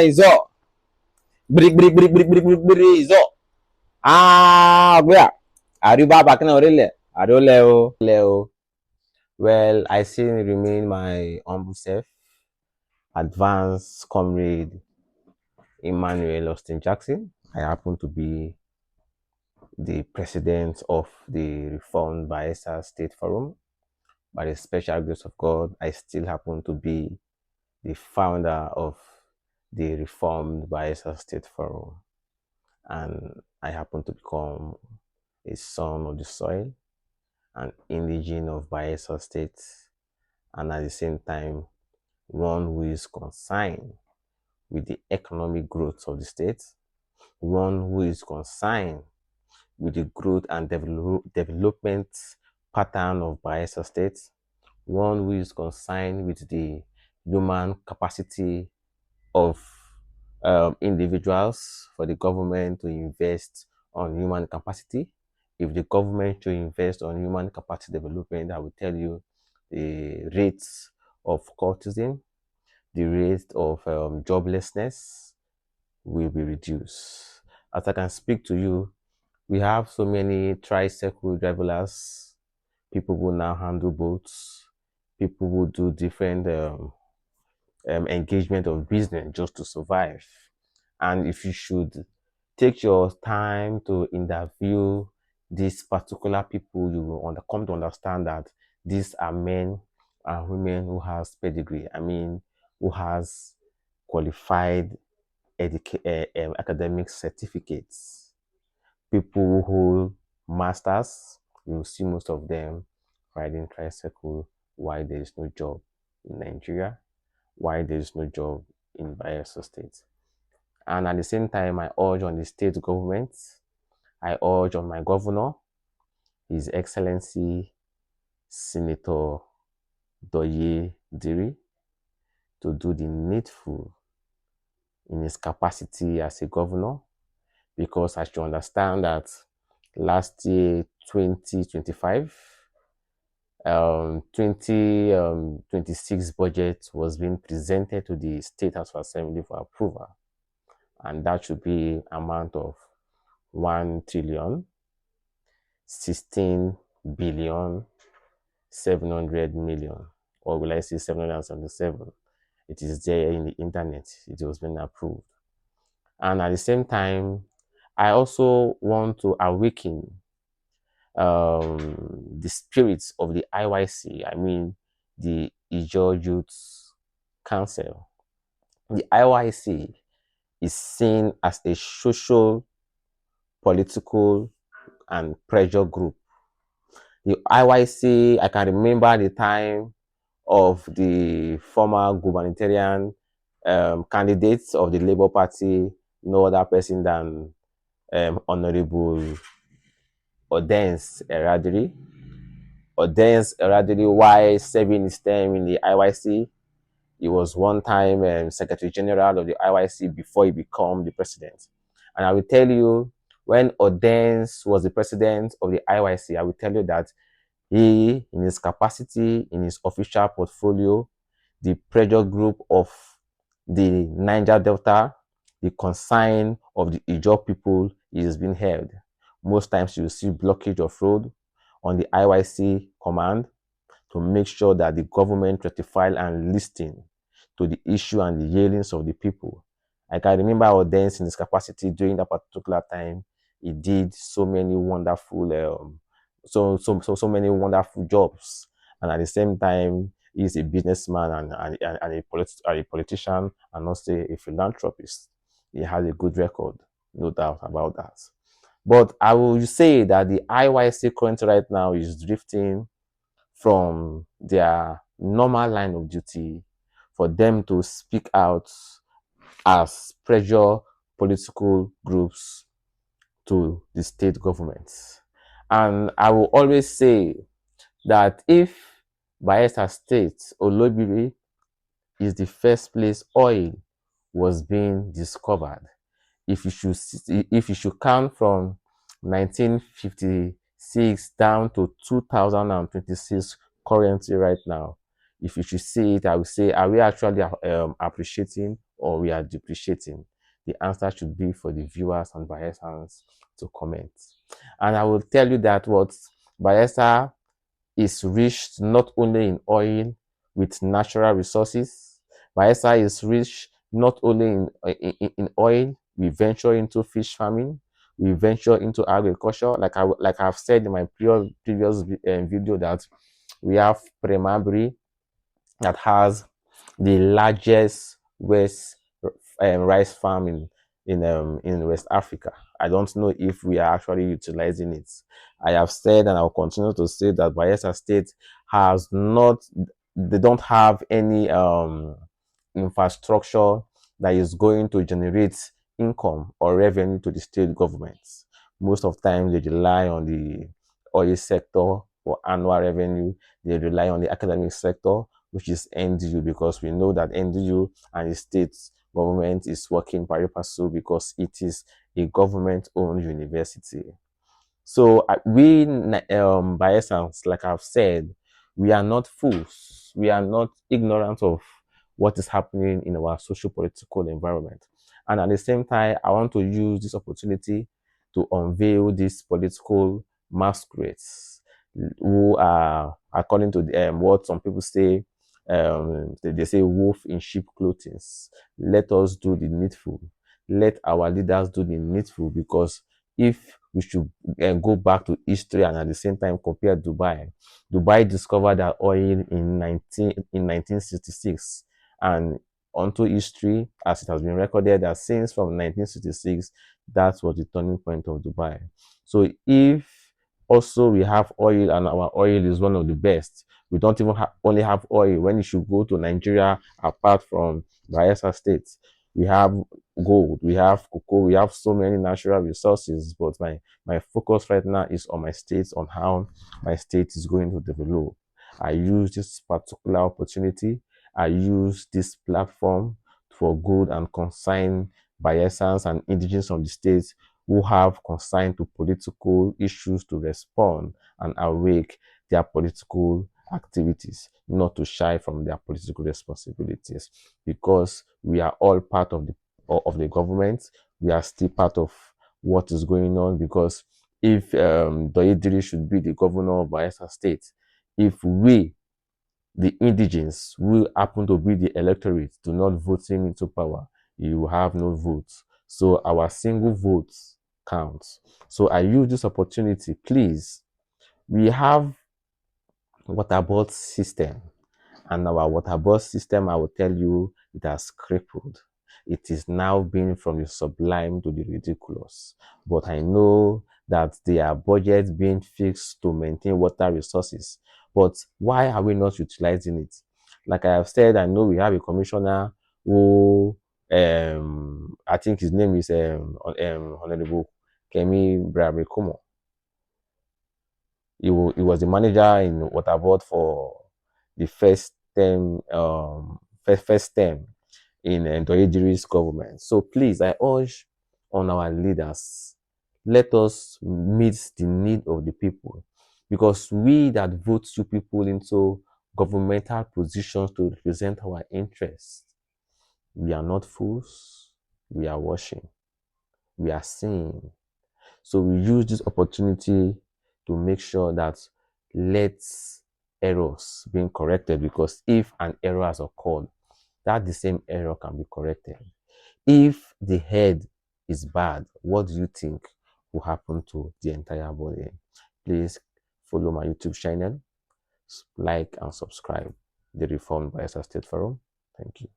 izo. Break, break, break, break, break, break, break, izo. Gue. Aruba back now, really. Leo. Well, I still remain my humble self, advanced comrade Emmanuel Austin Jackson. I happen to be the president of the Reformed Bayelsa State Forum. By the special grace of God, I still happen to be the founder of the Reformed Bayelsa State Forum. And I happen to become a son of the soil, an indigene of Bayelsa State, and at the same time, one who is concerned with the economic growth of the state, one who is concerned with the growth and development pattern of Bayelsa State, one who is concerned with the human capacity of individuals for the government to invest on human capacity. If the government should invest on human capacity development, I will tell you the rates of cultism, the rate of joblessness will be reduced. As I can speak to you, we have so many tricycle drivers, people who now handle boats, people who do different engagement of business just to survive. And if you should take your time to interview these particular people, you will come to understand that these are men and women who has pedigree. I mean, who has qualified academic certificates. People who hold masters, you will see most of them riding tricycle while there is no job in Nigeria, why there is no job in Bayelsa State. And at the same time, I urge on the state government, I urge on my governor, His Excellency Senator Doye Diri, to do the needful in his capacity as a governor, because I should understand that last year, 2025, 2026 budget was being presented to the State House of Assembly for approval, and that should be amount of 1 trillion 16 billion 700 million, or will I say 777? It is there in the internet. It was being approved. And at the same time, I also want to awaken the spirits of the IYC, I mean the Ijaw Youth Council. The IYC is seen as a social, political, and pressure group. The IYC, I can remember the time of the former gubernatorial candidates of the Labour Party, no other person than Honorable Odens Eradiri. Odens Eradiri, while serving his term in the IYC, he was one time Secretary General of the IYC before he became the president. And I will tell you, when Odens was the president of the IYC, I will tell you that he, in his capacity, in his official portfolio, the pressure group of the Niger Delta, the consign of the Ijaw people is being held. Most times you see blockage of road on the IYC command to make sure that the government rectify and listen to the issue and the yearnings of the people. I can remember Odens in his capacity during that particular time. He did so many wonderful so many wonderful jobs, and at the same time he's a businessman and a politician, and also a philanthropist. He has a good record, no doubt about that. But I will say that the IYC currently right now is drifting from their normal line of duty for them to speak out as pressure political groups to the state governments. And I will always say that if Bayelsa State, Olobiri, is the first place oil was being discovered, if you should count from 1956 down to 2026 currently right now, if you should see it, I would say, are we actually appreciating or we are depreciating? The answer should be for the viewers and Bayelsans to comment. And I will tell you that what Bayelsa is rich not only in oil with natural resources. Bayelsa is rich not only in oil. We venture into fish farming. We venture into agriculture. Like I've said in my previous video that we have Premabri that has the largest West rice farm in West Africa. I don't know if we are actually utilizing it. I have said and I'll continue to say that Bayelsa State has not, they don't have any infrastructure that is going to generate income or revenue to the state governments. Most of the time they rely on the oil sector for annual revenue. They rely on the academic sector, which is NDU, because we know that NDU and the state government is working pari passu because it is a government-owned university. So we, Bayelsans, like I've said, we are not fools. We are not ignorant of what is happening in our socio-political environment. And at the same time, I want to use this opportunity to unveil these political masquerades who are, according to what some people say, they say wolf in sheep clothing. Let us do the needful. Let our leaders do the needful, because if we should go back to history and at the same time compare Dubai. Dubai discovered that oil in 1966, and onto history, as it has been recorded, that since from 1966, that was the turning point of Dubai. So if also we have oil and our oil is one of the best, we don't even only have oil. When you should go to Nigeria, apart from Bayelsa State, we have gold, we have cocoa, we have so many natural resources. But my focus right now is on my state, on how my state is going to develop. I use this particular opportunity, I use this platform for good and concern Bayelsans and indigenous of the state who have consigned to political issues to respond and awake their political activities, not to shy from their political responsibilities, because we are all part of the government. We are still part of what is going on, because if Doyediri should be the governor of Bayelsa State, if we, the indigenes, who happen to be the electorate, do not vote him into power, you have no votes. So our single votes counts. So I use this opportunity, please. We have water board system, and our water board system, I will tell you, it has crippled. It is now being from the sublime to the ridiculous. But I know that there are budgets being fixed to maintain water resources. But why are we not utilizing it? Like I have said, I know we have a commissioner who, I think his name is Honorable Kemi Brabekomo. He was the manager in Waterboard for the first term, first term in Doyediri's government. So please, I urge on our leaders, let us meet the need of the people, because we that vote you people into governmental positions to represent our interests, we are not fools, we are watching, we are seeing. So we use this opportunity to make sure that let errors being corrected, because if an error has occurred, that the same error can be corrected. If the head is bad, what do you think will happen to the entire body? Please follow my YouTube channel, like and subscribe. The Reformed Bayelsa State Forum. Thank you.